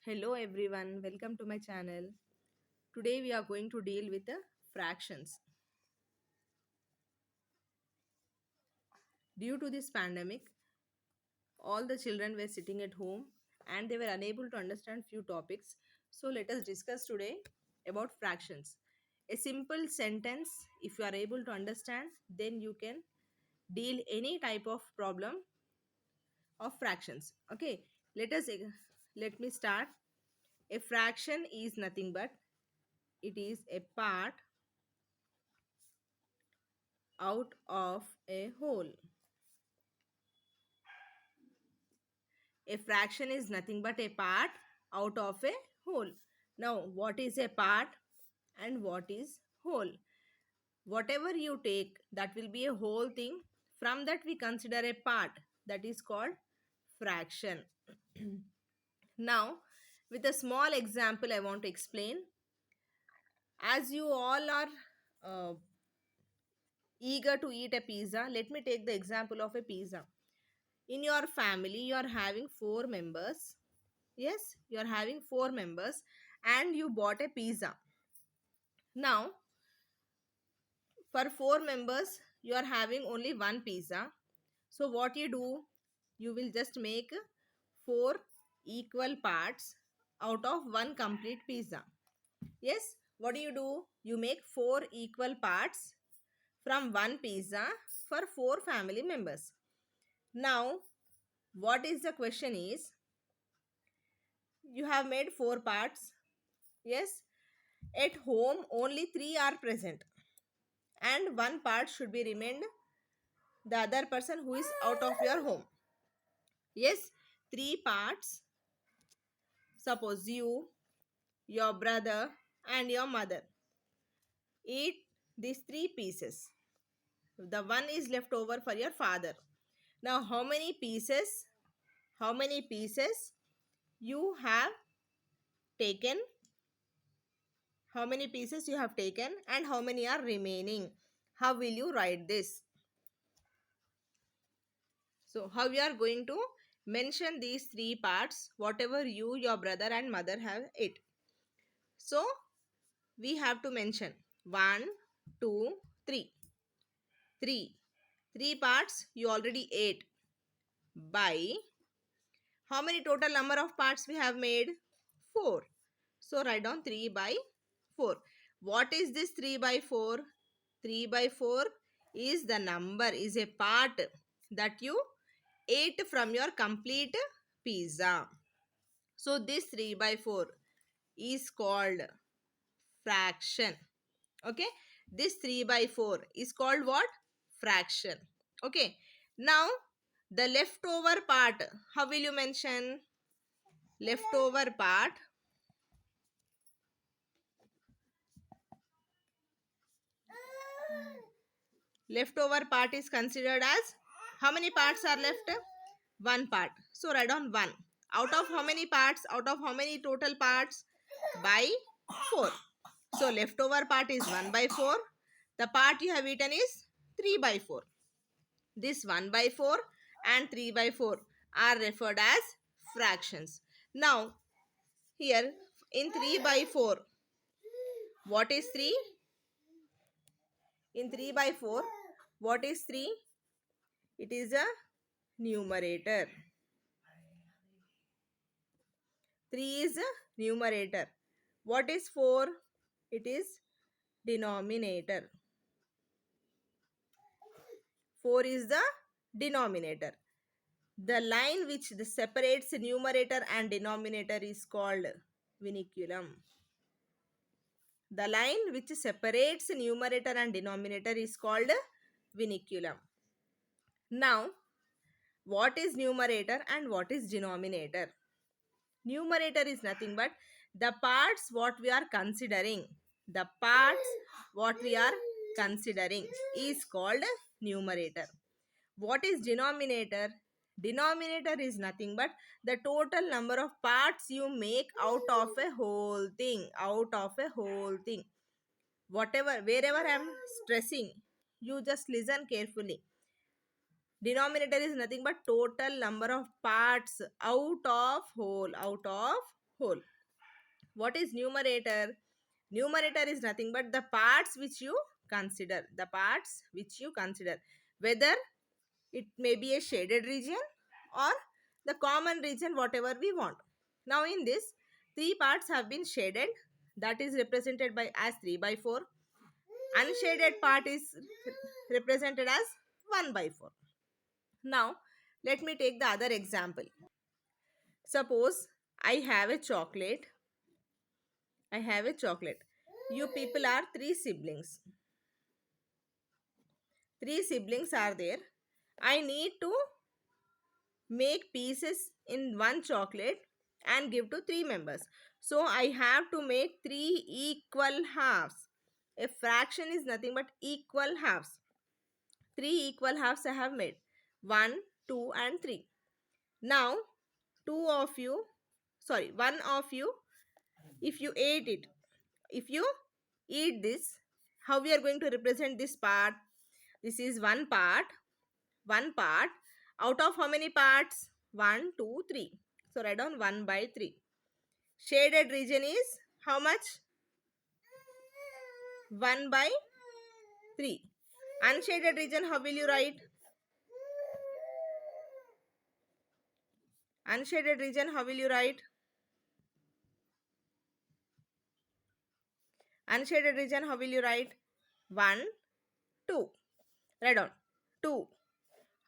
Hello everyone, welcome to my channel. Today we are going to deal with the fractions. Due to this pandemic, all the children were sitting at home and they were unable to understand few topics. So let us discuss today about fractions. A simple sentence, if you are able to understand, then you can deal any type of problem of fractions. Okay, let me start. A fraction is nothing but it is a part out of a whole. A fraction is nothing but a part out of a whole. Now, what is a part and what is whole? Whatever you take, that will be a whole thing. From that, we consider a part that is called fraction. Now, with a small example, I want to explain. As you all are uh, eager to eat a pizza, let me take the example of a pizza. In your family, you are having four members. Yes, you are having four members and you bought a pizza. Now, for four members, you are having only one pizza. So, what you do, you will just make four equal parts out of one complete pizza. Yes, what do? You make four equal parts from one pizza for four family members. Now, what is the question is, you have made four parts. Yes, at home only three are present and one part should be remained the other person who is out of your home. Yes, three parts. Suppose you, your brother, and your mother eat these three pieces. The one is left over for your father. Now, how many pieces? How many pieces you have taken? How many pieces you have taken and how many are remaining? How will you write this? So, how we are going to mention these three parts, whatever you, your brother and mother have it. So, we have to mention one, two, three. Three. Three parts you already ate by how many total number of parts we have made? Four. So, write down 3 by 4. What is this 3 by 4? 3 by 4 is the number, is a part that you ate from your complete pizza. So this 3 by 4 is called fraction. Okay. This 3 by 4 is called what? Fraction. Okay. Now the leftover part, how will you mention? Leftover part. Leftover part is considered as how many parts are left? One part. So write down 1. Out of how many parts? Out of how many total parts? By 4. So leftover part is 1 by 4. The part you have eaten is 3 by 4. This 1 by 4 and 3 by 4 are referred as fractions. Now here in 3 by 4, what is 3? In 3 by 4, what is 3? It is a numerator. 3 is a numerator. What is 4? It is denominator. 4 is the denominator. The line which separates numerator and denominator is called vinculum. The line which separates numerator and denominator is called vinculum. Now, what is numerator and what is denominator? Numerator is nothing but the parts what we are considering. The parts what we are considering is called numerator. What is denominator? Denominator is nothing but the total number of parts you make out of a whole thing. Out of a whole thing. Whatever, wherever I am stressing, you just listen carefully. Denominator is nothing but total number of parts out of whole. Out of whole. What is numerator? Numerator is nothing but the parts which you consider. The parts which you consider. Whether it may be a shaded region or the common region, whatever we want. Now in this, three parts have been shaded. That is represented by as 3 by 4. Unshaded part is represented as 1 by 4. Now, let me take the other example. Suppose I have a chocolate. I have a chocolate. You people are three siblings. Three siblings are there. I need to make pieces in one chocolate and give to three members. So I have to make three equal halves. A fraction is nothing but equal halves. Three equal halves I have made. 1, 2 and 3. Now, one of you, if you ate it, if you eat this, how we are going to represent this part? This is one part. Out of how many parts? 1, 2, 3. So write down 1 by 3. Shaded region is how much? 1 by 3. Unshaded region, how will you write? Unshaded region, how will you write? Unshaded region, how will you write? 1, 2. Write down 2.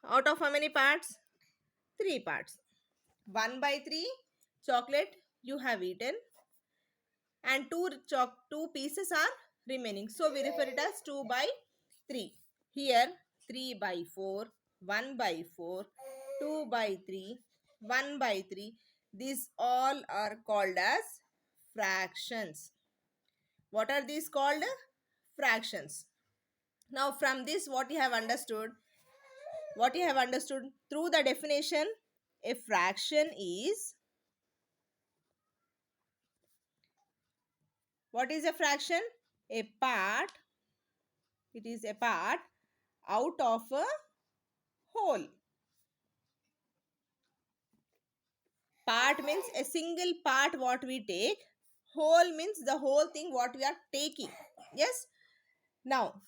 Out of how many parts? 3 parts. 1 by 3 chocolate you have eaten and two pieces are remaining. So we refer it as 2 by 3. Here 3 by 4, 1 by 4, 2 by 3, 1 by 3. These all are called as fractions. What are these called? Fractions. Now from this what you have understood? What you have understood through the definition, a fraction is, what is a fraction? A part. It is a part out of a whole. Part means a single part what we take. Whole means the whole thing what we are taking. Yes. Now,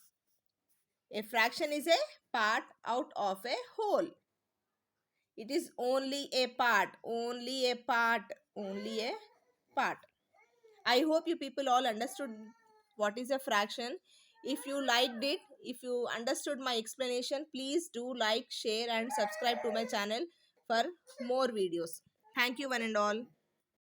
a fraction is a part out of a whole. It is only a part. Only a part. Only a part. I hope you people all understood what is a fraction. If you liked it, if you understood my explanation, please do like, share and subscribe to my channel for more videos. Thank you one and all.